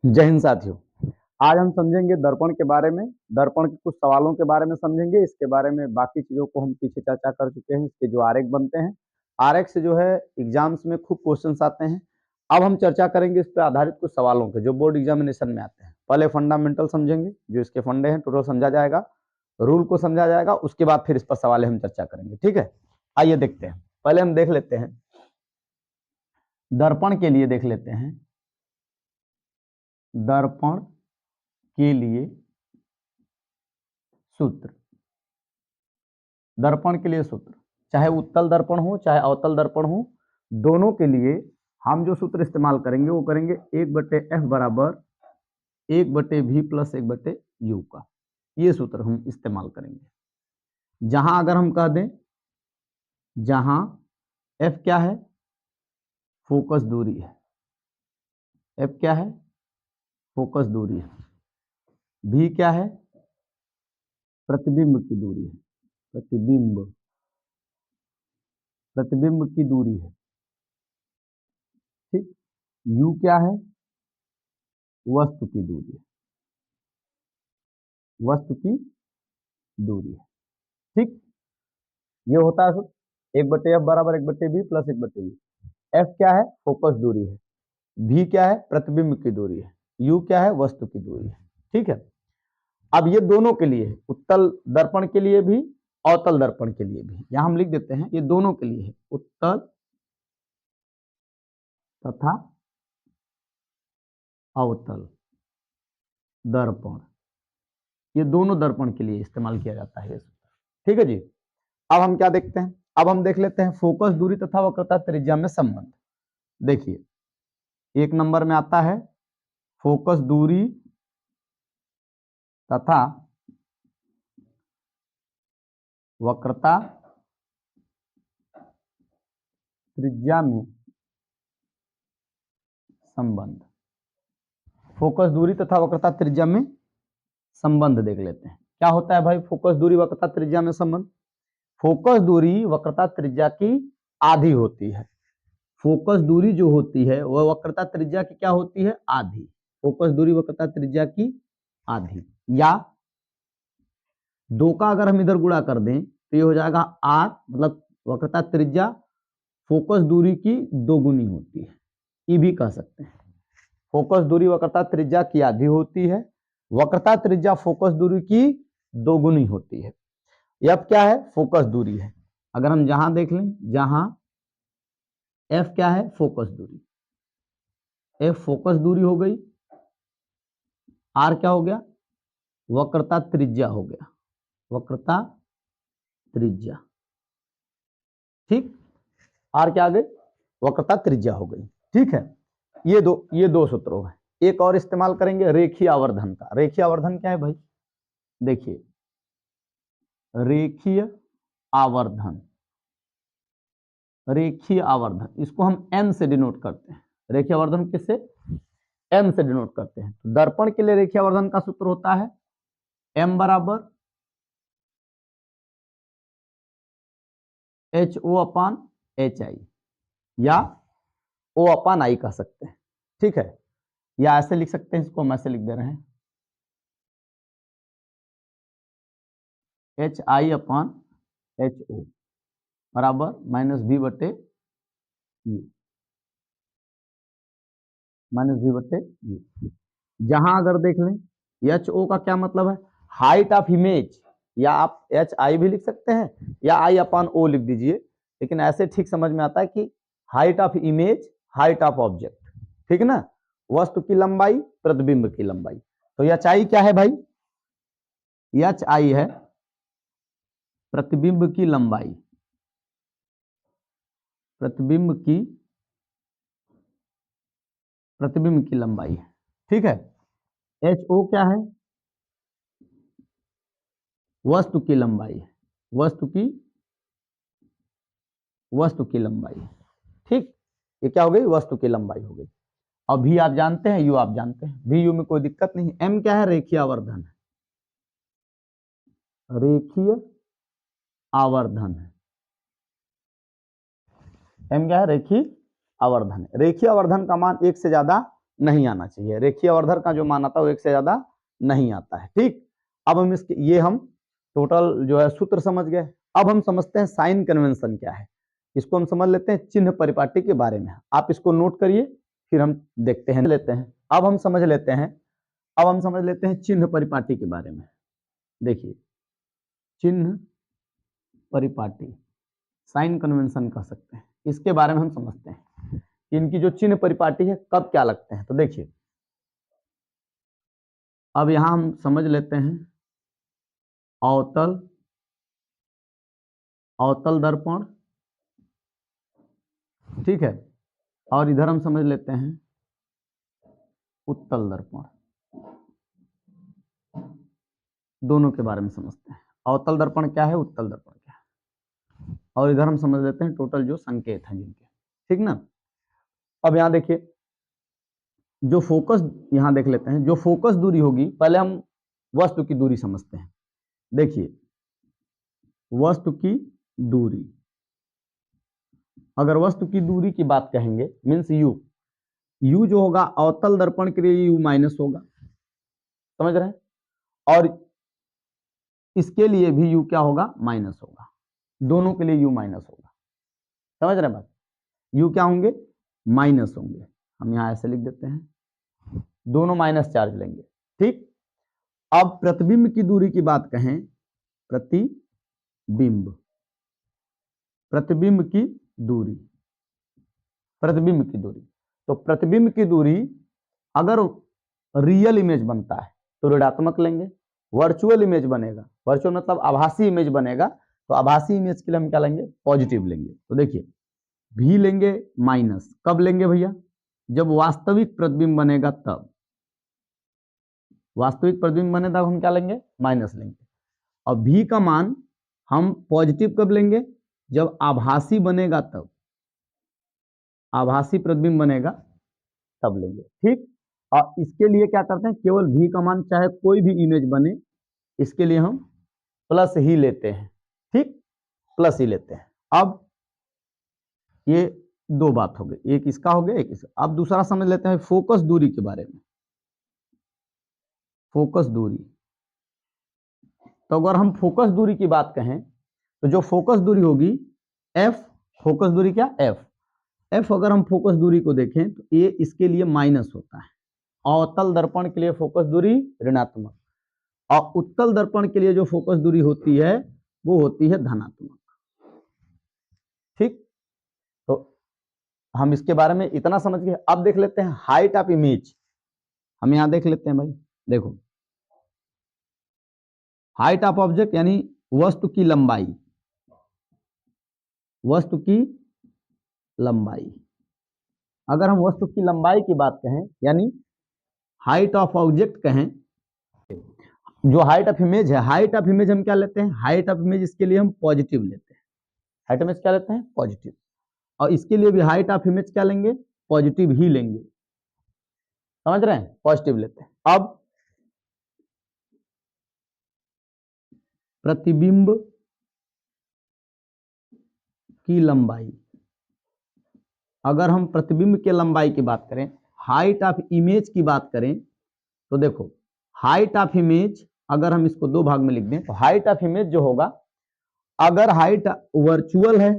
जय हिंद साथियों। आज हम समझेंगे दर्पण के बारे में, दर्पण के कुछ सवालों के बारे में समझेंगे। इसके बारे में बाकी चीजों को हम पीछे चर्चा कर चुके हैं। इसके जो आरेख बनते हैं, आरेख से जो है एग्जाम्स में खूब क्वेश्चंस आते हैं। अब हम चर्चा करेंगे इस पर आधारित कुछ सवालों के जो बोर्ड एग्जामिनेशन में आते हैं। पहले फंडामेंटल समझेंगे, जो इसके फंडे हैं टोटल समझा जाएगा, रूल को समझा जाएगा, उसके बाद फिर इस पर सवाल हम चर्चा करेंगे। ठीक है, आइए देखते हैं। पहले हम देख लेते हैं दर्पण के लिए, देख लेते हैं दर्पण के लिए सूत्र। दर्पण के लिए सूत्र, चाहे उत्तल दर्पण हो चाहे अवतल दर्पण हो, दोनों के लिए हम जो सूत्र इस्तेमाल करेंगे वो करेंगे 1/f बराबर 1/v प्लस 1/u का। ये सूत्र हम इस्तेमाल करेंगे। जहां अगर हम कह दें, जहां f क्या है, फोकस दूरी है, f क्या है, फोकस दूरी है, v क्या है, प्रतिबिंब की दूरी है, प्रतिबिंब प्रतिबिंब की दूरी है। ठीक, u क्या है, वस्तु की दूरी है, वस्तु की दूरी है। ठीक, ये होता है सूत्र 1/f बराबर 1/v प्लस 1/u। f क्या है, फोकस दूरी है, v क्या है, प्रतिबिंब की दूरी है, u क्या है, वस्तु की दूरी है। ठीक है, अब ये दोनों के लिए है, उत्तल दर्पण के लिए भी अवतल दर्पण के लिए भी। यहां हम लिख देते हैं ये दोनों के लिए है, उत्तल तथा अवतल दर्पण। ये दोनों दर्पण के लिए इस्तेमाल किया जाता है ये सूत्र। ठीक है जी। अब हम क्या देखते हैं, अब हम देख लेते हैं फोकस दूरी तथा वक्रता त्रिज्या में संबंध। देखिए, एक नंबर में आता है फोकस दूरी तथा वक्रता त्रिज्या में संबंध। फोकस दूरी तथा वक्रता त्रिज्या में संबंध देख लेते हैं। क्या होता है भाई फोकस दूरी वक्रता त्रिज्या में संबंध? फोकस दूरी वक्रता त्रिज्या की आधी होती है। फोकस दूरी जो होती है वह वक्रता त्रिज्या की क्या होती है, आधी। फोकस दूरी वक्रता त्रिज्या की आधी, या दो का अगर हम इधर गुणा कर दें तो ये हो जाएगा आर, मतलब वक्रता त्रिज्या फोकस दूरी की दोगुनी होती है, ये भी कह सकते हैं। फोकस दूरी वक्रता त्रिज्या की आधी होती है, वक्रता त्रिज्या फोकस दूरी की दोगुनी होती है। एफ क्या है, फोकस दूरी है। अगर हम जहां देख लें, जहां एफ क्या है, फोकस दूरी, एफ फोकस दूरी हो गई, आर क्या हो गया, वक्रता त्रिज्या हो गया, वक्रता त्रिज्या। ठीक, आर क्या आ गई, वक्रता त्रिज्या हो गई। ठीक है, ये दो सूत्रों हैं। एक और इस्तेमाल करेंगे रेखीय आवर्धन का। रेखीय आवर्धन क्या है भाई, देखिए रेखीय आवर्धन, रेखीय आवर्धन इसको हम एम से डिनोट करते हैं। रेखीय आवर्धन किससे, एम से डिनोट करते हैं। तो दर्पण के लिए रेखीय आवर्धन का सूत्र होता है एम बराबर H O upon H I, या ओ अपान आई कह सकते हैं। ठीक है, या ऐसे लिख सकते हैं, इसको हम ऐसे लिख दे रहे हैं H I upon H O बराबर -v/u, -v/u। जहां अगर देख लें एच ओ का क्या मतलब है, हाइट ऑफ इमेज, या आप एच आई भी लिख सकते हैं या आई अपान ओ लिख दीजिए, लेकिन ऐसे ठीक समझ में आता है कि height of image, height of object. ठीक है ना, वस्तु की लंबाई, प्रतिबिंब की लंबाई। तो एच आई क्या है भाई, एच आई है प्रतिबिंब की लंबाई, प्रतिबिंब की लंबाई है। ठीक है, एच ओ क्या है, वस्तु की लंबाई है, वस्तु की लंबाई। ठीक, ये क्या हो गई, वस्तु की लंबाई हो गई। अब भी आप जानते हैं, यू आप जानते हैं, भी यू में कोई दिक्कत नहीं। एम क्या है, रेखीय आवर्धन है, रेखीय आवर्धन है। एम क्या है, रेखीय आवर्धन है। रेखीय आवर्धन का मान एक से ज्यादा नहीं आना चाहिए। रेखीय आवर्धन का जो मान आता है वो 1 से ज्यादा नहीं आता है। ठीक, अब हम इसके ये हम टोटल जो है सूत्र समझ गए। अब हम समझते हैं साइन कन्वेंशन क्या है। इसको हम समझ लेते हैं चिन्ह परिपाटी के बारे में। आप इसको नोट करिए, फिर हम देखते हैं लेते हैं। अब हम समझ लेते हैं चिन्ह परिपाटी के बारे में। देखिए, चिन्ह परिपाटी, साइन कन्वेंशन कह सकते हैं, इसके बारे में हम समझते हैं। इनकी जो चिन्ह परिपाटी है कब क्या लगते हैं। तो देखिए, अब यहां हम समझ लेते हैं अवतल दर्पण, ठीक है, और इधर हम समझ लेते हैं उत्तल दर्पण। दोनों के बारे में समझते हैं, अवतल दर्पण क्या है, उत्तल दर्पण क्या है, और इधर हम समझ लेते हैं टोटल जो संकेत हैं जिनके, ठीक ना। अब यहां देखिए, जो फोकस, यहां देख लेते हैं जो फोकस दूरी होगी, पहले हम वस्तु की दूरी समझते हैं। देखिए, वस्तु की दूरी, अगर वस्तु की दूरी की बात कहेंगे मीन्स यू जो होगा अवतल दर्पण के लिए यू माइनस होगा, समझ रहे हैं, और इसके लिए भी यू क्या होगा, माइनस होगा। दोनों के लिए यू माइनस होगा, समझ रहे हैं बात। यू क्या होंगे, माइनस होंगे। हम यहां ऐसे लिख देते हैं, दोनों माइनस चार्ज लेंगे। ठीक, अब प्रतिबिंब की दूरी की बात कहें, प्रतिबिंब की दूरी, प्रतिबिंब की दूरी, तो प्रतिबिंब की दूरी अगर रियल इमेज बनता है तो ऋणात्मक लेंगे, वर्चुअल इमेज बनेगा, वर्चुअल मतलब आभासी इमेज बनेगा, तो आभासी इमेज के लिए हम क्या लेंगे, पॉजिटिव लेंगे। तो देखिए, भी लेंगे माइनस, कब लेंगे भैया, जब वास्तविक प्रतिबिंब बनेगा तब, वास्तविक प्रतिबिंब बने तब हम क्या लेंगे, माइनस लेंगे। और भी का मान हम पॉजिटिव कब लेंगे, जब आभासी बनेगा तब, आभासी प्रतिबिंब बनेगा तब लेंगे। ठीक, और इसके लिए क्या करते हैं, केवल भी का मान चाहे कोई भी इमेज बने, इसके लिए हम प्लस ही लेते हैं। ठीक, प्लस ही लेते हैं। अब ये दो बात हो गई, एक इसका हो गया, एक इसका। अब दूसरा समझ लेते हैं फोकस दूरी के बारे में। फोकस दूरी, तो अगर हम फोकस दूरी की बात कहें तो जो फोकस दूरी होगी एफ, फोकस दूरी क्या, एफ अगर हम फोकस दूरी को देखें तो ये इसके लिए माइनस होता है। अवतल दर्पण के लिए फोकस दूरी ऋणात्मक, और उत्तल दर्पण के लिए जो फोकस दूरी होती है वो होती है धनात्मक। ठीक, तो हम इसके बारे में इतना समझ गए। अब देख लेते हैं हाइट ऑफ इमेज। हम यहां देख लेते हैं भाई, देखो, हाइट ऑफ ऑब्जेक्ट यानी वस्तु की लंबाई, वस्तु की लंबाई। अगर हम वस्तु की लंबाई की बात कहें यानी हाइट ऑफ ऑब्जेक्ट कहें, जो हाइट ऑफ इमेज है, हाइट ऑफ इमेज हम क्या लेते हैं, हाइट ऑफ इमेज इसके लिए हम पॉजिटिव लेते हैं। हाइट इमेज क्या लेते हैं, पॉजिटिव, और इसके लिए भी हाइट ऑफ इमेज क्या लेंगे, पॉजिटिव ही लेंगे। समझ रहे हैं, पॉजिटिव लेते हैं। अब प्रतिबिंब की लंबाई, अगर हम प्रतिबिंब के लंबाई की बात करें, हाइट ऑफ इमेज की बात करें, तो देखो, हाइट ऑफ इमेज अगर हम इसको दो भाग में लिख दें तो हाइट ऑफ इमेज जो होगा, अगर हाइट वर्चुअल है,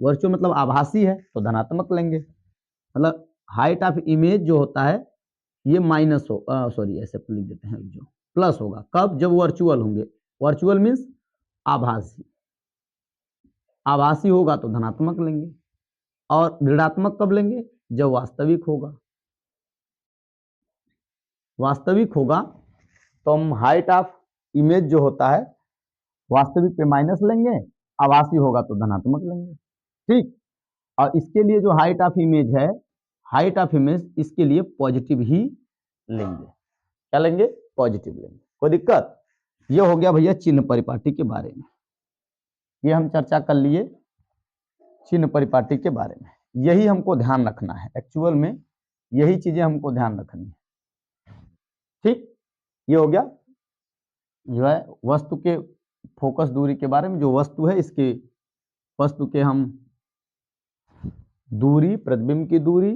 वर्चुअल मतलब आभासी है, तो धनात्मक लेंगे। मतलब हाइट ऑफ इमेज जो होता है ये माइनस हो, सॉरी ऐसे लिख देते हैं, जो प्लस होगा कब, जब वर्चुअल होंगे। वर्चुअल मीन्स आभासी, आभासी होगा तो धनात्मक लेंगे, और ऋणात्मक कब लेंगे, जब वास्तविक होगा। वास्तविक होगा तो हम हाइट ऑफ इमेज जो होता है वास्तविक पे माइनस लेंगे, आभासी होगा तो धनात्मक लेंगे। ठीक, और इसके लिए जो हाइट ऑफ इमेज है, हाइट ऑफ इमेज इसके लिए पॉजिटिव ही लेंगे। क्या लेंगे, पॉजिटिव लेंगे। कोई दिक्कत, ये हो गया भैया चिन्ह परिपाटी के बारे में। ये हम चर्चा कर लिए चिन्ह परिपाटी के बारे में। यही हमको ध्यान रखना है, एक्चुअल में यही चीजें हमको ध्यान रखनी है। ठीक, ये हो गया जो है वस्तु के फोकस दूरी के बारे में। जो वस्तु है इसके, वस्तु के हम दूरी, प्रतिबिंब की दूरी,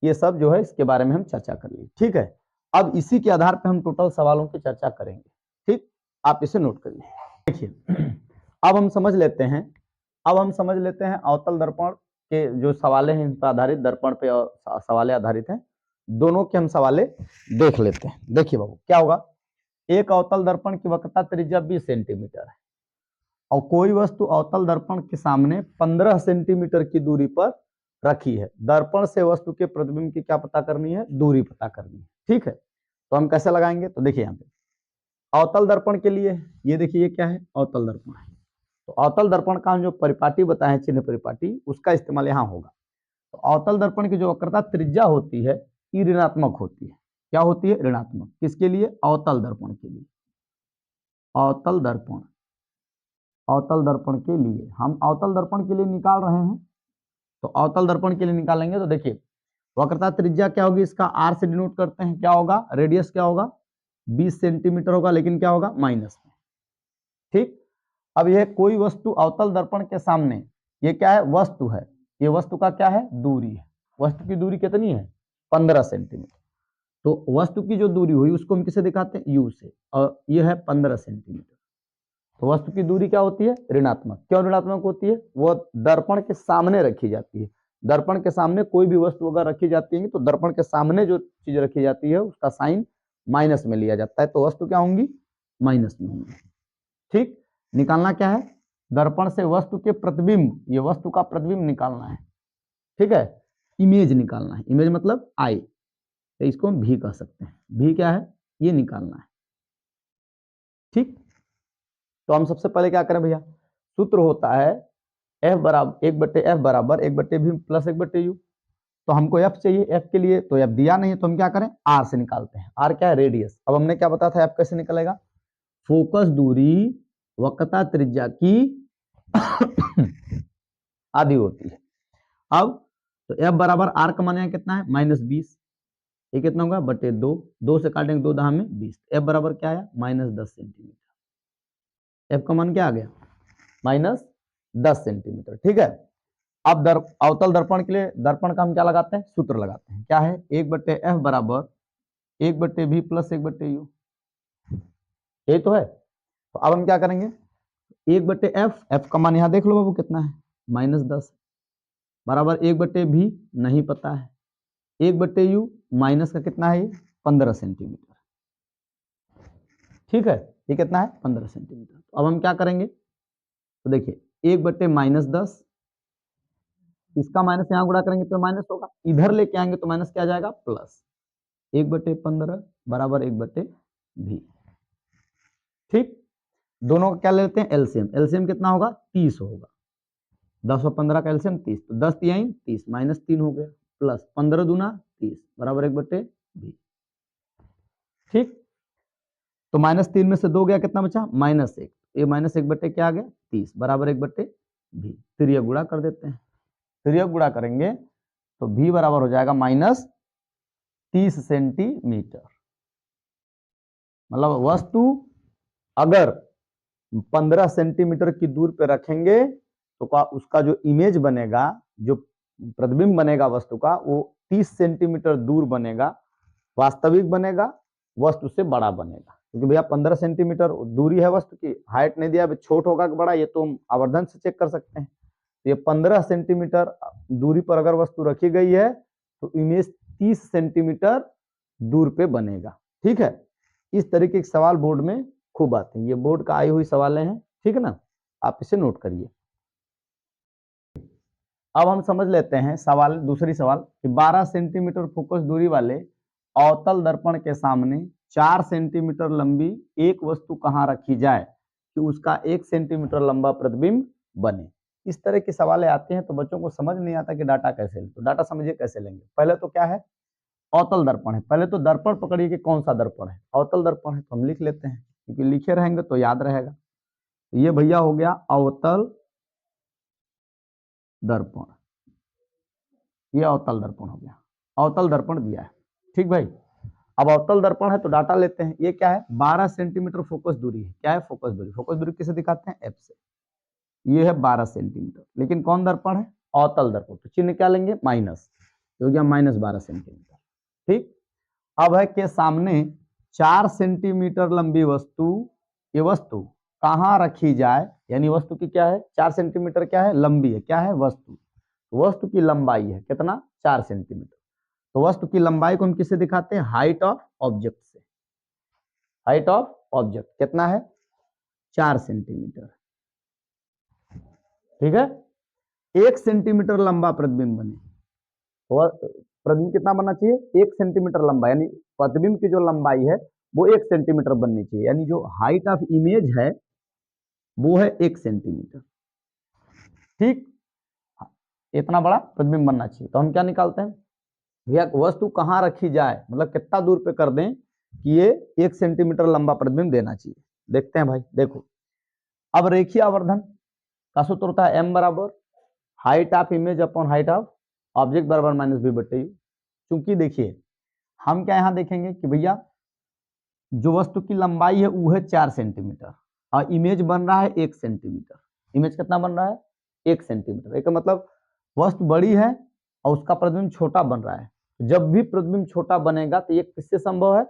ये सब जो है इसके बारे में हम चर्चा कर ली। ठीक है, अब इसी के आधार पर हम टोटल सवालों की चर्चा करेंगे। ठीक, आप इसे नोट करिए। देखिए अब हम समझ लेते हैं अवतल दर्पण के जो सवाल हैं इन पर आधारित, दर्पण पे सवाल आधारित हैं, दोनों के हम सवाले देख लेते हैं। देखिए बाबू क्या होगा, एक अवतल दर्पण की वक्रता त्रिज्या 20 सेंटीमीटर है और कोई वस्तु अवतल दर्पण के सामने 15 सेंटीमीटर की दूरी पर रखी है। दर्पण से वस्तु के प्रतिबिंब की क्या पता करनी है, दूरी पता करनी है। ठीक है, तो हम कैसे लगाएंगे, तो देखिए यहाँ पे अवतल दर्पण के लिए ये देखिए ये क्या है, अवतल दर्पण है। तो अवतल दर्पण का जो परिपाटी बताए चिन्ह परिपाटी, उसका इस्तेमाल यहाँ होगा। तो अवतल दर्पण की जो वक्रता त्रिज्या होती है ये ऋणात्मक होती है। क्या होती है, ऋणात्मक। किसके लिए, अवतल दर्पण के लिए। अवतल दर्पण के लिए हम अवतल दर्पण के लिए निकाल रहे हैं। तो अवतल दर्पण के लिए निकालेंगे तो देखिए वक्रता त्रिज्या क्या होगी, इसका आर से डिनोट करते हैं, क्या होगा, रेडियस क्या होगा, 20 सेंटीमीटर होगा, लेकिन क्या होगा, माइनस में। ठीक, अब यह कोई वस्तु अवतल दर्पण के सामने, ये क्या है, वस्तु है, ये वस्तु का क्या है, दूरी है। वस्तु की दूरी कितनी है, 15 सेंटीमीटर। तो वस्तु की जो दूरी हुई उसको हम किसे दिखाते हैं, यू से, और ये है 15 सेंटीमीटर। तो वस्तु की दूरी क्या होती है, ऋणात्मक। क्यों ऋणात्मक होती है, वो दर्पण के सामने रखी जाती है। दर्पण के सामने कोई भी वस्तु अगर रखी जाती है तो दर्पण के सामने जो चीज रखी जाती है उसका साइन माइनस में लिया जाता है, तो वस्तु क्या होंगी, माइनस में होंगी। ठीक, निकालना क्या है, दर्पण से वस्तु के प्रतिबिंब, ये वस्तु का प्रतिबिंब निकालना है। ठीक है, इमेज निकालना है, इमेज मतलब आई, तो इसको हम भी कह सकते हैं। भी क्या है, ये निकालना है। ठीक, तो हम सबसे पहले क्या करें भैया, सूत्र होता है F बराबर 1/F बराबर 1/V प्लस 1/U। तो हमको F चाहिए, F के लिए तो F दिया नहीं है तो हम क्या करें, R से निकालते हैं। R क्या है, रेडियस। अब हमने क्या बताया था, F कैसे निकलेगा, फोकस दूरी वक्रता त्रिज्या की आधी होती है। अब तो F बराबर R का मान कितना है, -20। ये कितना होगा, बटे 2, 2 से काटेंगे 2 दहा में 20। F बराबर क्या है, -10 सेंटीमीटर। F का मान क्या आ गया, -10 सेंटीमीटर। ठीक है, अब अवतल दर्पण के लिए दर्पण का हम क्या लगाते हैं, सूत्र लगाते हैं, क्या है, 1/F बराबर 1/V प्लस 1/U। ये तो है। तो अब हम क्या करेंगे, 1/F, F का मान यहां देख लो बाबू कितना है, -10 बराबर 1/V नहीं पता है, 1/U माइनस का कितना है, 15 सेंटीमीटर। ठीक है, ये कितना है, 15 सेंटीमीटर। तो अब हम क्या करेंगे, तो देखिए 1/-10, इसका माइनस यहाँ गुणा करेंगे तो माइनस होगा, इधर लेके आएंगे तो माइनस क्या आ जाएगा, प्लस 1/15 बराबर 1/V। ठीक, दोनों का क्या लेते हैं, एलसीएम। एलसीएम कितना होगा, 30 होगा। 10 और 15 का एलसीएम 30, तो 10 तिहाई 30, -3 हो गया, प्लस 15 दूना 30 बराबर 1/V। ठीक, तो -3 में से 2 गया, कितना बचा, -1। ये -1 बटे क्या आ गया, 30 बराबर 1/V। फिर ये गुणा कर देते हैं, फिर ये गुणा करेंगे तो V बराबर हो जाएगा -30 सेंटीमीटर। मतलब वस्तु अगर 15 सेंटीमीटर की दूर पे रखेंगे तो उसका जो इमेज बनेगा, जो प्रतिबिंब बनेगा वस्तु का, वो 30 सेंटीमीटर दूर बनेगा, वास्तविक बनेगा, वस्तु से बड़ा बनेगा। क्योंकि भैया 15 सेंटीमीटर दूरी है वस्तु की, हाइट नहीं दिया, छोट होगा कि बड़ा, ये तो हम आवर्धन से चेक कर सकते हैं। तो ये 15 सेंटीमीटर दूरी पर अगर वस्तु रखी गई है तो इमेज 30 सेंटीमीटर दूर पे बनेगा। ठीक है, इस तरीके के सवाल बोर्ड में खूब आते हैं, ये बोर्ड का आई हुई सवाल हैं। ठीक है ना, आप इसे नोट करिए। अब हम समझ लेते हैं सवाल, दूसरी सवाल कि 12 सेंटीमीटर फोकस दूरी वाले अवतल दर्पण के सामने 4 सेंटीमीटर लंबी एक वस्तु कहां रखी जाए कि उसका 1 सेंटीमीटर लंबा प्रतिबिंब बने। इस तरह के सवाल आते हैं तो बच्चों को समझ नहीं आता कि डाटा कैसे लें। तो डाटा समझिए कैसे लेंगे। पहले तो क्या है, अवतल दर्पण है। पहले तो दर्पण पकड़िए कि कौन सा दर्पण है, अवतल दर्पण है तो हम लिख लेते हैं, क्योंकि लिखे रहेंगे तो याद रहेगा। तो ये भैया हो गया अवतल दर्पण, ये अवतल दर्पण हो गया, अवतल दर्पण दिया है। ठीक भाई, अब अवतल दर्पण है तो डाटा लेते हैं। ये क्या है, 12 सेंटीमीटर फोकस दूरी है। क्या है, फोकस दूरी। फोकस दूरी किसे दिखाते हैं, एफ से। ये है 12 सेंटीमीटर, लेकिन कौन दर्पण है, अवतल दर्पण। तो चिन्ह क्या लेंगे, माइनस। हो गया -12 सेंटीमीटर। ठीक, अब है के सामने 4 सेंटीमीटर लंबी वस्तु, ये वस्तु कहाँ रखी जाए, यानी वस्तु की क्या है 4 सेंटीमीटर क्या है लंबी है, क्या है वस्तु, वस्तु की लंबाई है कितना 4 सेंटीमीटर। तो वस्तु की लंबाई को हम किससे दिखाते हैं, हाइट ऑफ ऑब्जेक्ट से। हाइट ऑफ ऑब्जेक्ट कितना है 4 सेंटीमीटर। ठीक है, 1 सेंटीमीटर लंबा प्रतिबिंब बने, तो प्रतिबिंब कितना बनना चाहिए 1 सेंटीमीटर लंबा, यानी प्रतिबिंब की जो लंबाई है वो 1 सेंटीमीटर बननी चाहिए, यानी जो हाइट ऑफ इमेज है वो है 1 सेंटीमीटर। ठीक, इतना बड़ा प्रतिबिंब बनना चाहिए। तो हम क्या निकालते हैं भैया, वस्तु कहाँ रखी जाए, मतलब कितना दूर पे कर दें कि ये 1 सेंटीमीटर लंबा प्रतिबिंब देना चाहिए। देखते हैं भाई, देखो अब रेखीय आवर्धन का सूत्र होता है m बराबर height of image upon height of object बराबर -v/u। क्योंकि देखिए हम क्या यहाँ देखेंगे कि भैया जो वस्तु की लंबाई है वो है 4 सेंटीमीटर और इमेज बन रहा है 1 सेंटीमीटर। इमेज कितना बन रहा है 1 सेंटीमीटर। एक मतलब वस्तु बड़ी है और उसका प्रतिबिंब छोटा बन रहा है। जब भी प्रतिबिंब छोटा बनेगा तो ये किससे संभव है,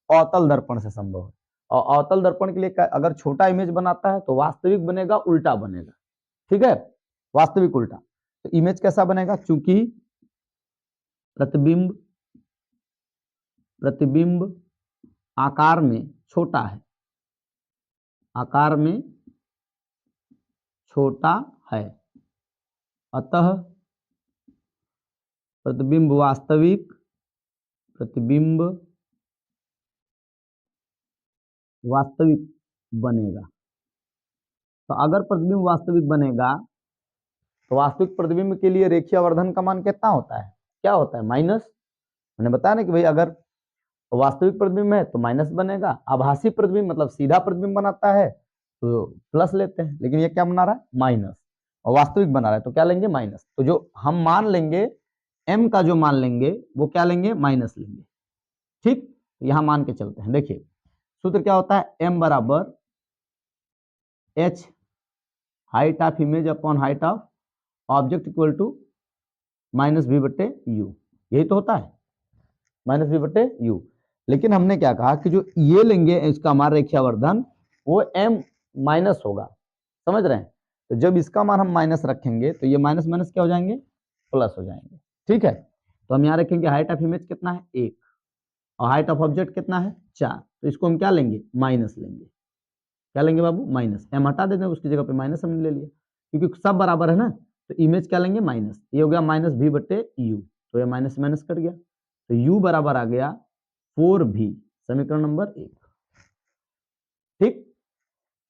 अवतल दर्पण से संभव है। और अवतल दर्पण के लिए अगर छोटा इमेज बनाता है तो वास्तविक बनेगा उल्टा बनेगा। ठीक है, वास्तविक उल्टा। तो इमेज कैसा बनेगा, चूंकि प्रतिबिंब आकार में छोटा है, आकार में छोटा है, अतः प्रतिबिंब वास्तविक बनेगा। तो अगर प्रतिबिंब वास्तविक बनेगा तो वास्तविक प्रतिबिंब के लिए रेखीय आवर्धन का मान कितना होता है, क्या होता है माइनस। मैंने बताया ना कि भाई अगर वास्तविक प्रतिबिंब है तो माइनस बनेगा, आभासी प्रतिबिंब मतलब सीधा प्रतिबिंब बनाता है तो प्लस लेते हैं, लेकिन ये क्या बना रहा है माइनस, और वास्तविक बना रहा है तो क्या लेंगे माइनस। तो जो हम मान लेंगे m का जो मान लेंगे वो क्या लेंगे माइनस लेंगे। ठीक, यहां मान के चलते हैं। देखिए सूत्र क्या होता है m बराबर h height of image upon height of object equal to -v/u, यही तो होता है -v/u। लेकिन हमने क्या कहा कि जो ये लेंगे इसका मान रेखीय आवर्धन वो m माइनस होगा, समझ रहे हैं। तो जब इसका मान हम माइनस रखेंगे तो ये माइनस माइनस क्या हो जाएंगे प्लस हो जाएंगे। ठीक है, तो हम यहाँ रखेंगे हाइट ऑफ इमेज कितना है 1 और हाइट ऑफ ऑब्जेक्ट कितना है 4, तो इसको हम क्या लेंगे माइनस लेंगे। क्या लेंगे बाबू माइनस, m हटा देते हैं उसकी जगह पे माइनस हमने ले लिया क्योंकि सब बराबर है ना। तो इमेज क्या लेंगे माइनस, ये हो गया -v/u, तो ये माइनस माइनस कट गया तो u बराबर आ गया 4v, समीकरण नंबर 1। ठीक,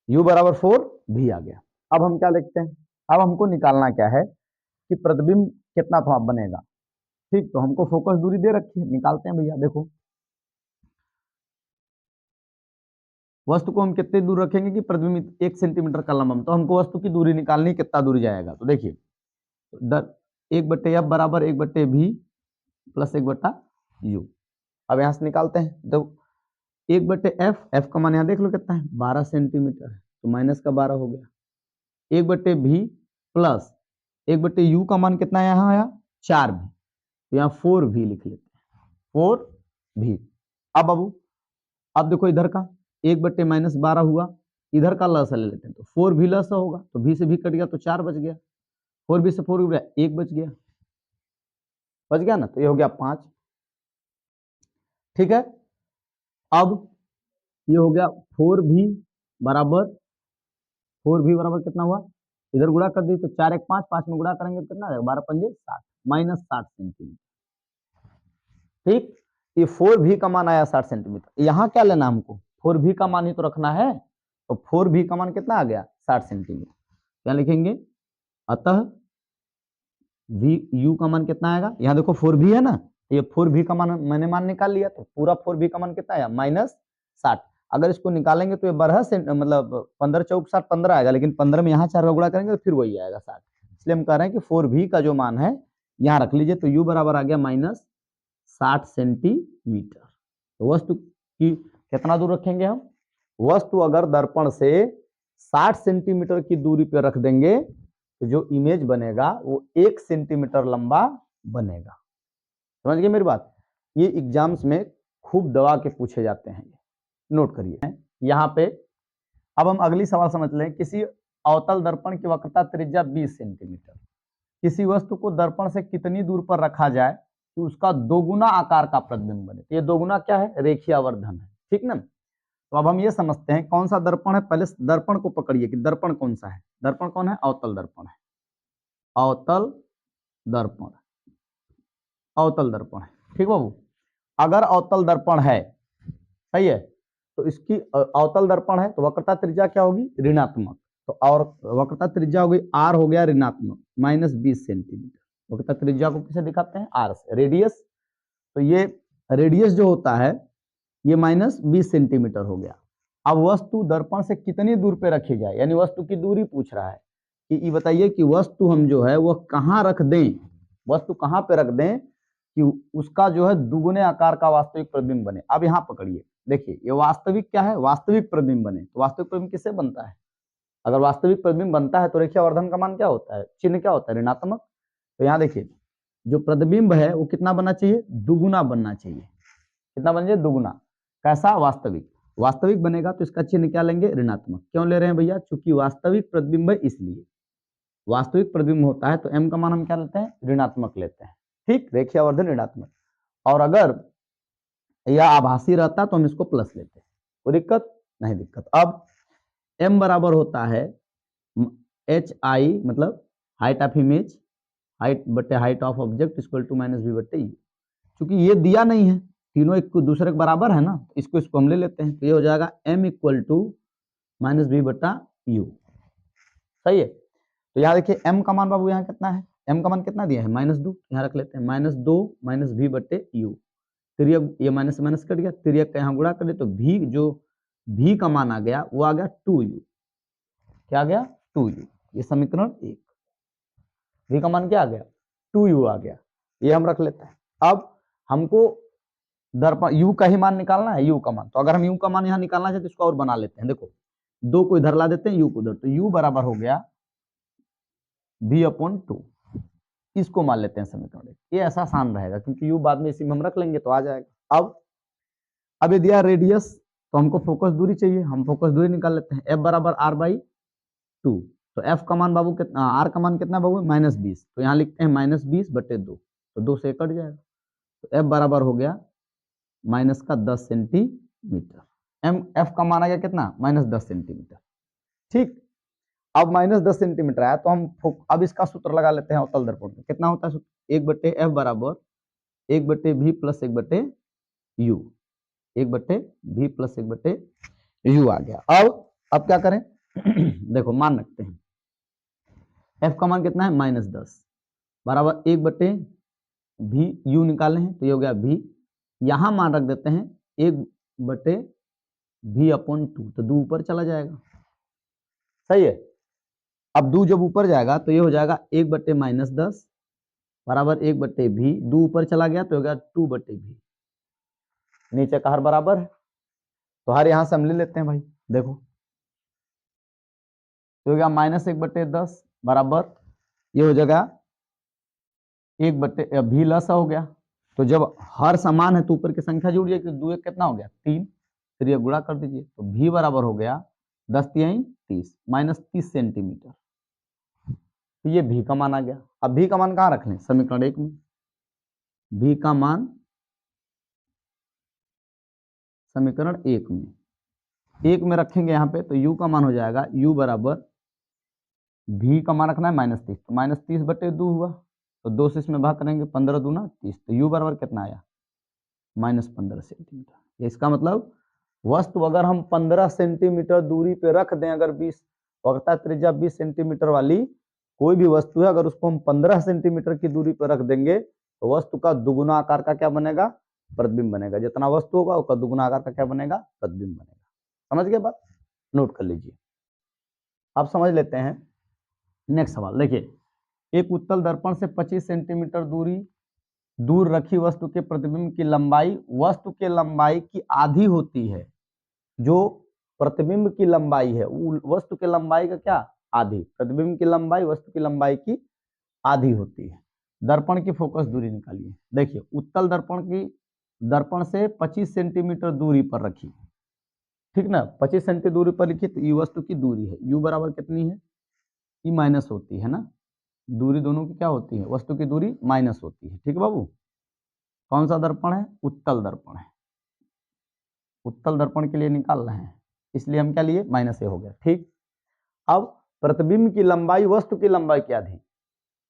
u बराबर 4v आ गया। अब हम क्या लिखते हैं, अब हमको निकालना क्या है कि प्रतिबिंब कितना था बनेगा। ठीक, तो हमको फोकस दूरी दे रखी है, निकालते हैं भैया। देखो वस्तु को हम कितने दूर रखेंगे कि प्रतिबिंब 1 सेंटीमीटर का लंबा, तो हमको वस्तु की दूरी निकालनी कितना दूरी जाएगा। तो देखिए 1/f बराबर 1/v प्लस 1/u। अब यहाँ से निकालते हैं, तो 1/f, f का मान यहाँ देख लो कितना है 12 सेंटीमीटर है, तो माइनस का 12 हो गया। 1/v प्लस 1/u का मान कितना है यहाँ आया 4v, तो यहाँ 4v लिख लेते हैं 4v। अब बाबू अब देखो इधर का 1/-12 हुआ, इधर का लसा ले लेते हैं तो 4v लसा होगा, तो v से v कट गया तो 4 बच गया, 4v से 4 गया 1 बच गया ना, तो ये हो गया 5। ठीक है, अब ये हो गया 4v बराबर कितना हुआ, इधर गुणा कर दी तो 4 1 5, 5 में गुणा करेंगे तो कितना आ जाएगा 12 पंजे 60, -60 सेंटीमीटर। ठीक, ये 4v का मान आया 60 सेंटीमीटर। यहाँ क्या लेना हमको 4v का मान ही तो रखना है, तो 4v का मान कितना आ गया 60 सेंटीमीटर। क्या लिखेंगे, अतः u का मान कितना आएगा, यहाँ देखो 4v है ना, ये 4v का मान मैंने मान निकाल लिया, तो पूरा 4v का मान कितना आया -60। अगर इसको निकालेंगे तो ये 12 मतलब 15 चौक 60 15 आएगा, लेकिन 15 में यहाँ 4 का गुणा करेंगे तो फिर वही आएगा 60। इसलिए हम कह रहे हैं कि 4v का जो मान है यहाँ रख लीजिए, तो u बराबर आ गया -60 सेंटीमीटर। तो वस्तु की कितना दूर रखेंगे हम, वस्तु अगर दर्पण से 60 सेंटीमीटर की दूरी पर रख देंगे तो जो इमेज बनेगा वो 1 सेंटीमीटर लंबा बनेगा। समझ गए मेरी बात। ये एग्जाम्स में खूब दबा के पूछे जाते हैं, नोट करिए। यहाँ पे अब हम अगली सवाल समझ लें। किसी अवतल दर्पण की वक्रता त्रिज्या 20 सेंटीमीटर, किसी वस्तु को दर्पण से कितनी दूर पर रखा जाए कि उसका दोगुना आकार का प्रतिबिंब बने। ये दोगुना क्या है, रेखीय आवर्धन है, ठीक ना। तो अब हम ये समझते हैं कौन सा दर्पण है। पहले दर्पण को पकड़िए कि दर्पण कौन सा है। दर्पण कौन है, अवतल दर्पण है, अवतल दर्पण, अवतल दर्पण है, ठीक बाबू। अगर अवतल दर्पण है, सही है, तो इसकी अवतल दर्पण है तो वक्रता त्रिज्या क्या होगी, ऋणात्मक। तो और वक्रता त्रिज्या हो गई आर, हो गया ऋणात्मक -20 सेंटीमीटर। वक्रता त्रिज्या को किसे दिखाते हैं, आर से। रेडियस, तो ये रेडियस जो होता है ये -20 सेंटीमीटर हो गया। अब वस्तु दर्पण से कितनी दूर पे रखी जाए, यानी वस्तु की दूरी पूछ रहा है कि ये बताइए कि वस्तु हम जो है वह कहाँ रख दें, वस्तु कहाँ पे रख दें कि उसका जो है दुगुने आकार का वास्तविक प्रतिबिंब बने। अब यहाँ पकड़िए, देखिए ये वास्तविक क्या है, वास्तविक प्रतिबिंब बने। तो वास्तविक प्रतिबिंब किससे बनता है, अगर वास्तविक प्रतिबिंब बनता है तो रेखीय आवर्धन का मान क्या होता है, चिन्ह क्या होता है, ऋणात्मक। तो यहाँ देखिए जो प्रतिबिंब है वो कितना बनना चाहिए, दुगुना बनना चाहिए। कितना बनना चाहिए, दुगुना। कैसा, वास्तविक। वास्तविक बनेगा तो इसका चिन्ह क्या लेंगे, ऋणात्मक। क्यों ले रहे हैं भैया, चूंकि वास्तविक प्रतिबिंब है इसलिए। वास्तविक प्रतिबिंब होता है तो m का मान हम क्या लेते हैं, ऋणात्मक लेते हैं, ठीक। रेखीय आवर्धन ऋणात्मक। और अगर यह आभासी रहता तो हम इसको प्लस लेते हैं, कोई दिक्कत नहीं, दिक्कत। अब m बराबर होता है HI, मतलब हाइट ऑफ इमेज, हाइट बटे height of object equal to -v बटे u। चूंकि ये दिया नहीं है, तीनों एक दूसरे के बराबर है ना, इसको हम ले लेते हैं। तो ये हो जाएगा m इक्वल टू -v बटा u, सही है। तो यहाँ देखिए m का मान बाबू यहाँ कितना है, m का मान कितना दिया है, -2। यहाँ रख लेते हैं -2 -v बटे u। तिर्यक, ये माइनस से माइनस कट गया, तिर्यक का यहाँ गुणा कर दे तो v, जो v का मान आ गया वो आ गया 2u। क्या आ गया, 2u। ये समीकरण 1। v का मान क्या आ गया, 2u आ गया। ये हम रख लेते हैं। अब हमको दर्पण u का ही मान निकालना है, u का मान। तो अगर हम u का मान यहाँ निकालना चाहते तो इसको और बना लेते हैं। देखो 2 को इधर ला देते हैं, u को उधर, तो u बराबर हो गया v/2। इसको मान लेते हैं समीकरण 1। ये ऐसा आसान रहेगा क्योंकि u बाद में इसी में हम रख लेंगे तो आ जाएगा। अब ये दिया रेडियस, तो हमको फोकस दूरी चाहिए, हम फोकस दूरी निकाल लेते हैं। f बराबर r/2। तो f का मान बाबू कितना, r का मान कितना बाबू, -20। तो यहाँ लिखते हैं -20 बटे 2, तो 2 से कट जाएगा। तो f बराबर हो गया -10 सेंटीमीटर। f का मान आ गया कितना, -10 सेंटीमीटर, ठीक। अब -10 सेंटीमीटर आया तो हम अब इसका सूत्र लगा लेते हैं अवतल दर्पण में। कितना होता है सूत्र, 1/f बराबर 1/v plus 1/u, 1/v plus 1/u आ गया। अब क्या करें देखो मान रखते हैं, f का मान कितना है, -10 बराबर 1/v, u निकाले हैं तो ये हो गया v। यहां मान रख देते हैं 1/v/2, तो 2 ऊपर चला जाएगा, सही है। अब 2 जब ऊपर जाएगा तो ये हो जाएगा 1/-10 बराबर 1/v, 2 ऊपर चला गया तो हो गया 2/v। नीचे का हर बराबर है तो हर यहां से हम ले लेते हैं भाई, देखो तो हो गया -1/10 बराबर, ये हो जाएगा 1/v लस हो गया। तो जब हर समान है तो ऊपर की संख्या जुड़ जाएगी, 2 1 कितना हो गया, 3। फिर ये गुणा कर दीजिए तो v बराबर हो गया 10 × 30 -30 सेंटीमीटर। तो ये v का मान आ गया। अब v का मान कहाँ रख लें, समीकरण 1 में। v का मान समीकरण 1 में, 1 में रखेंगे यहाँ पे तो u का मान हो जाएगा, u बराबर v का मान रखना है -30, तो -30/2 हुआ, तो 2 से इसमें भाग करेंगे, 15 दूना 30, तो u बराबर कितना आया, -15 सेंटीमीटर। इसका मतलब वस्तु अगर हम 15 सेंटीमीटर दूरी पे रख दें, अगर 20 वक्रता त्रिज्या 20 सेंटीमीटर वाली कोई भी वस्तु है, अगर उसको हम 15 सेंटीमीटर की दूरी पर रख देंगे तो वस्तु का दुगुना आकार का क्या बनेगा, प्रतिबिंब बनेगा। जितना वस्तु होगा उसका दुगुना आकार का क्या बनेगा, प्रतिबिंब बनेगा। समझ गए बात, नोट कर लीजिए। अब समझ लेते हैं नेक्स्ट सवाल। देखिए एक उत्तल दर्पण से 25 सेंटीमीटर दूर रखी वस्तु के प्रतिबिंब की लंबाई वस्तु के लंबाई की आधी होती है। जो प्रतिबिंब की लंबाई है वस्तु के लंबाई का क्या, आधी। प्रतिबिंब की लंबाई वस्तु की लंबाई की आधी होती है। दर्पण की फोकस दूरी निकालिए। देखिए उत्तल दर्पण की दर्पण से 25 सेंटीमीटर दूरी पर रखी, ठीक ना, 25 सेंटी दूरी पर लिखी, तो यू वस्तु की दूरी है, यू बराबर कितनी है, ई माइनस होती है ना, दूरी दोनों की क्या होती है, वस्तु की दूरी माइनस होती है, ठीक है बाबू। कौन सा दर्पण है, उत्तल दर्पण है, उत्तल दर्पण के लिए निकाल रहे हैं, इसलिए हम क्या लिए, माइनस ए हो गया, ठीक। अब प्रतिबिंब की लंबाई वस्तु की लंबाई के आधी,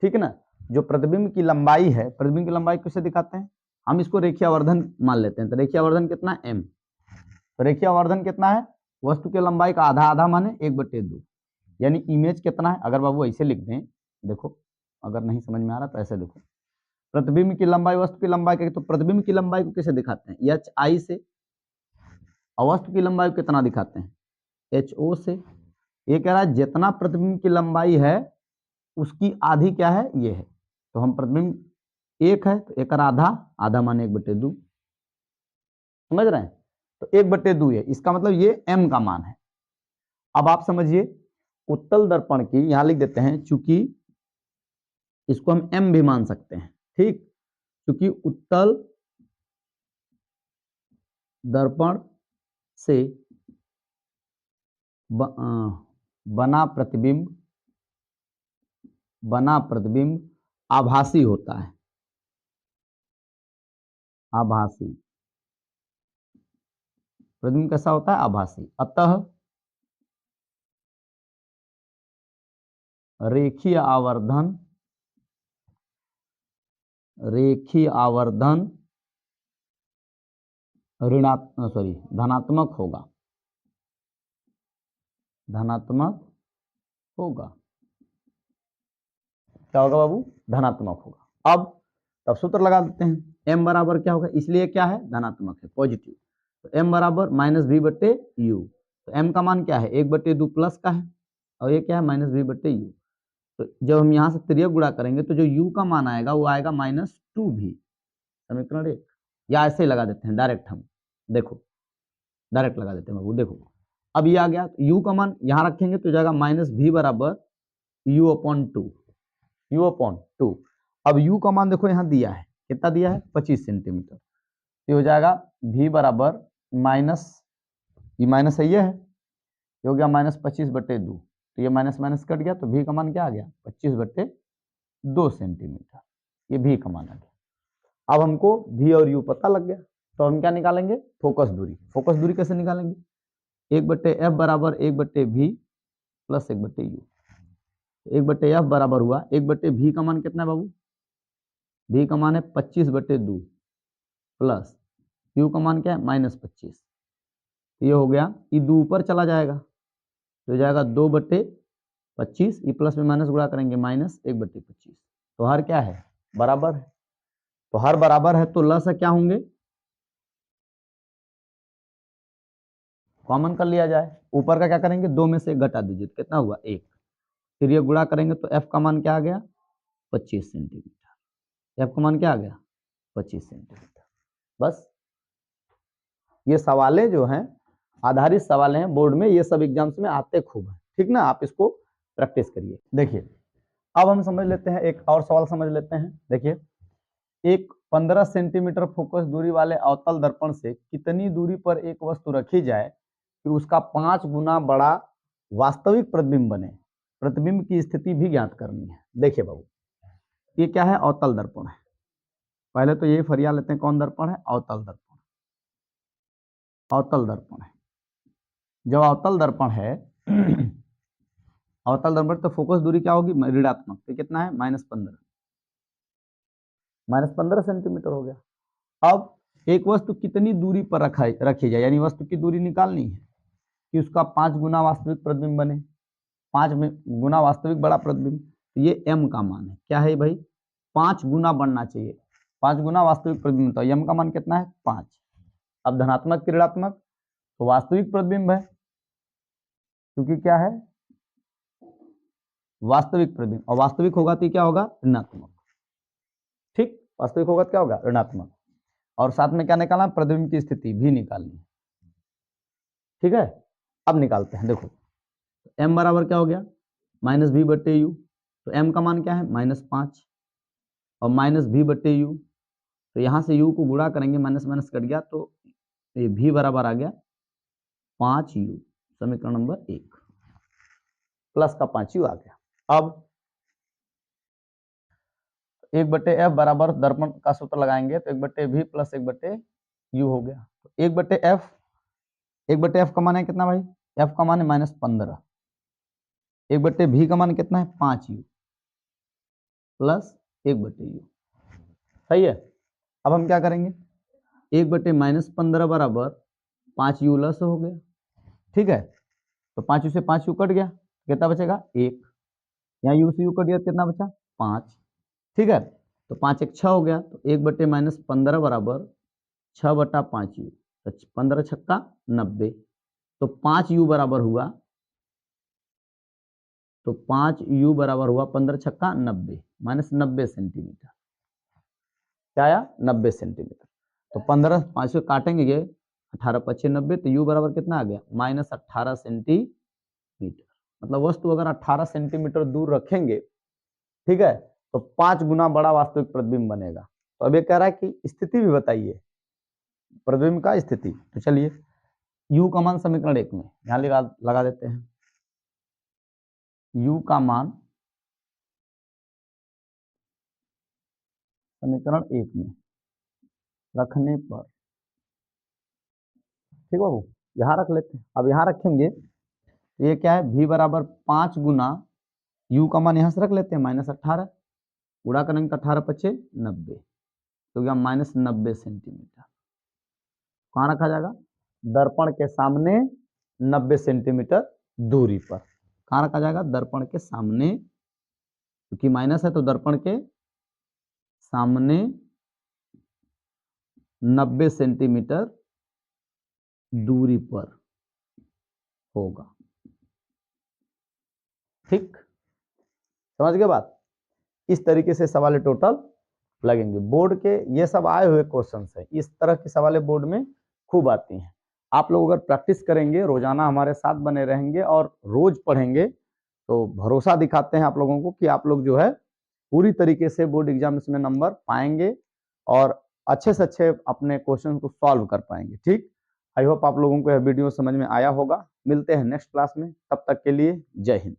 ठीक है ना, जो प्रतिबिंब की लंबाई है, प्रतिबिंब की लंबाई किससे दिखाते हैं, हम इसको रेखीय आवर्धन मान लेते हैं, तो रेखीय आवर्धन कितना है, एम, तो रेखीय आवर्धन कितना है, वस्तु की लंबाई का आधा, आधा माने 1/2, यानी इमेज कितना है, अगर बाबू ऐसे लिख दें, देखो अगर नहीं समझ में आ रहा तो ऐसे देखो, प्रतिबिंब की लंबाई वस्तु की लंबाई का, तो प्रतिबिंब की लंबाई को कैसे दिखाते हैं, एच आई से, और वस्तु की लंबाई को कितना दिखाते हैं, एच ओ से। ये कह रहा है जितना प्रतिबिंब की लंबाई है उसकी आधी क्या है, ये है, तो हम प्रतिबिंब एक है तो एक आधा, आधा माने 1/2, समझ रहे हैं, तो 1/2 है, इसका मतलब ये m का मान है। अब आप समझिए उत्तल दर्पण की, यहां लिख देते हैं, चूंकि इसको हम m भी मान सकते हैं, ठीक, क्योंकि उत्तल दर्पण से बना प्रतिबिंब आभासी होता है, आभासी प्रतिबिंब कैसा होता है, आभासी, अतः रेखीय आवर्धन, रेखीय आवर्धन ऋणात्मक, सॉरी धनात्मक होगा, धनात्मक होगा, क्या होगा बाबू, धनात्मक होगा। अब तब सूत्र लगा देते हैं, m बराबर क्या होगा, इसलिए क्या है, धनात्मक है, पॉजिटिव, तो m बराबर -v/u, तो m का मान क्या है, 1/2 प्लस का है, और ये क्या है, -v/u, तो जब हम यहाँ से त्रियक गुणा करेंगे तो जो u का मान आएगा वो आएगा -2v, समीकरण 1, या ऐसे ही लगा देते हैं डायरेक्ट, हम देखो डायरेक्ट लगा देते हैं बाबू, देखो अब ये आ गया, तो u का मान यहाँ रखेंगे तो जाएगा -v बराबर u/2, u/2, अब u का मान देखो यहाँ दिया है, कितना दिया है, 25 सेंटीमीटर, ये हो जाएगा v बराबर माइनस, ये माइनस है, ये है, ये हो गया -25/2, तो ये माइनस माइनस कट गया, तो v का मान क्या आ गया, 25/2 सेंटीमीटर, ये v का मान आ गया। अब हमको v और u पता लग गया, तो हम क्या निकालेंगे, फोकस दूरी, फोकस दूरी कैसे निकालेंगे, 1/f बराबर 1/v प्लस 1/u, 1/f बराबर हुआ 1/v का मान कितना है बाबू, v का मान है 25/2 प्लस u का मान क्या है, -25, ये हो गया, ये 2 ऊपर चला जाएगा तो जाएगा 2/25, ये प्लस में माइनस गुणा करेंगे -1/25, तो हर क्या है, बराबर है, तो हर बराबर है तो लस क्या होंगे, कॉमन कर लिया जाए, ऊपर का क्या करेंगे, 2 में से 1 घटा दीजिए, कितना हुआ 1, फिर ये गुणा करेंगे तो f का मान क्या आ गया, 25 सेंटीमीटर, f का मान क्या आ गया, 25 सेंटीमीटर। बस ये सवालें जो हैं आधारित सवाल हैं बोर्ड में, ये सब एग्जाम्स में आते खूब हैं, ठीक ना, आप इसको प्रैक्टिस करिए। देखिए अब हम समझ लेते हैं, एक और सवाल समझ लेते हैं। देखिए एक 15 सेंटीमीटर फोकस दूरी वाले अवतल दर्पण से कितनी दूरी पर एक वस्तु रखी जाए कि उसका 5 गुना बड़ा वास्तविक प्रतिबिंब बने, प्रतिबिंब की स्थिति भी ज्ञात करनी है। देखिए बाबू ये क्या है, अवतल दर्पण है, पहले तो यही फरिया लेते हैं, कौन दर्पण है, अवतल दर्पण, अवतल दर्पण है। जब अवतल दर्पण है अवतल दर्पण तो फोकस दूरी क्या होगी, ऋणात्मक, तो कितना है, -15 सेंटीमीटर हो गया। अब एक वस्तु कितनी दूरी पर रखी जाए, यानी वस्तु की दूरी निकालनी है कि उसका 5 गुना वास्तविक प्रतिबिंब बने, 5 गुना वास्तविक बड़ा प्रतिबिंब, तो ये m का मान है, क्या है भाई, 5 गुना बनना चाहिए, 5 गुना वास्तविक प्रतिबिंब, तो m का मान कितना है, 5। अब धनात्मक की ऋणात्मक, तो वास्तविक प्रतिबिंब है, क्योंकि क्या है, वास्तविक प्रतिबिंब, और वास्तविक होगा तो क्या होगा, ऋणात्मक, ठीक, वास्तविक होगा तो क्या होगा, ऋणात्मक, और साथ में क्या निकालना, प्रतिबिंब की स्थिति भी निकालनी है, ठीक है। अब निकालते हैं, देखो m बराबर क्या हो गया, -v/u, तो m का मान क्या है, -5, और माइनस भी बट्टे यू, तो यहाँ से यू को गुणा करेंगे, माइनस माइनस कट गया तो ये भी बराबर आ गया 5u, समीकरण नंबर 1, प्लस का 5u आ गया। अब 1/f बराबर दर्पण का सूत्र लगाएंगे तो 1/v प्लस 1/u हो गया। तो 1/f का मान है कितना भाई, f का मान है -15, 1/v का मान कितना है 5u प्लस 1/u, सही है। अब हम क्या करेंगे, 1/-15 बराबर 5u लस हो गया, ठीक है। तो 5u से 5u कट गया, कितना बचेगा 1, यहाँ u से u कट गया, कितना बचा 5, ठीक है। तो 5 1 6 हो गया, तो 1/-15 बराबर 6/5u, तो 15 छक्का 90, तो 5u बराबर हुआ, तो 5u बराबर हुआ 15 छक्का 90 माइनस 90 सेंटीमीटर, क्या आया 90 सेंटीमीटर। तो 15 5 से काटेंगे ये 18 5 90, तो u बराबर कितना आ गया -18 सेंटीमीटर। मतलब वस्तु अगर 18 सेंटीमीटर दूर रखेंगे, ठीक है, तो 5 गुना बड़ा वास्तविक प्रतिबिंब बनेगा। तो अब ये कह रहा है कि स्थिति भी बताइए प्रतिबिंब का स्थिति। तो चलिए u का मान समीकरण 1 में यहाँ लगा देते हैं, u का मान समीकरण 1 में रखने पर, ठीक बाबू, यहाँ रख लेते हैं। अब यहाँ रखेंगे तो ये क्या है, v बराबर 5 गुना u का मान यहाँ से रख लेते हैं -18, गुणा करेंगे तो 18 5 90, तो क्या -90 सेंटीमीटर। कहाँ रखा जाएगा, दर्पण के सामने 90 सेंटीमीटर दूरी पर। कहाँ रखा जाएगा, दर्पण के सामने, क्योंकि माइनस है तो दर्पण के सामने 90 सेंटीमीटर दूरी पर होगा, ठीक, समझ गए बात। इस तरीके से सवाल टोटल लगेंगे। बोर्ड के ये सब आए हुए क्वेश्चंस है, इस तरह की सवालें बोर्ड में खूब आती हैं। आप लोग अगर प्रैक्टिस करेंगे, रोजाना हमारे साथ बने रहेंगे और रोज पढ़ेंगे, तो भरोसा दिखाते हैं आप लोगों को कि आप लोग जो है पूरी तरीके से बोर्ड एग्जाम्स में नंबर पाएंगे और अच्छे से अच्छे अपने क्वेश्चन को सॉल्व कर पाएंगे, ठीक। आई होप आप लोगों को यह वीडियो समझ में आया होगा। मिलते हैं नेक्स्ट क्लास में, तब तक के लिए जय हिंद।